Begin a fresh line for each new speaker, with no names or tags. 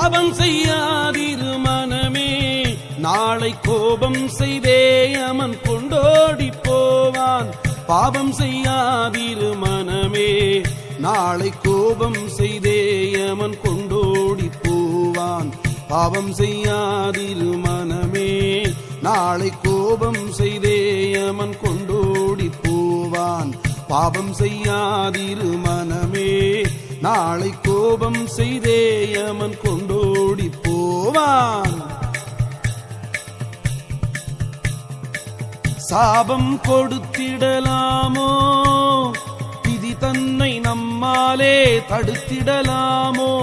பாவம் செய்யாதிரு மனமே, நாளை கோபம் செய்தே அமன் கொண்டோடி போவான். பாவம் செய்யாதிரு மனமே, நாளை கோபம் செய்தே அமன் கொண்டோடி போவான். பாவம் செய்யாதிரு மனமே, நாளை கோபம் செய்தே அமன் கொண்டோடி போவான். பாவம் செய்யாதிரு மனமே, நாளை கோபம் செய்தே அமன் கொண்டோடி போவான். சாபம் கொடுத்திடலாமோ, விதி தன்னை நம்மாலே தடுத்திடலாமோ?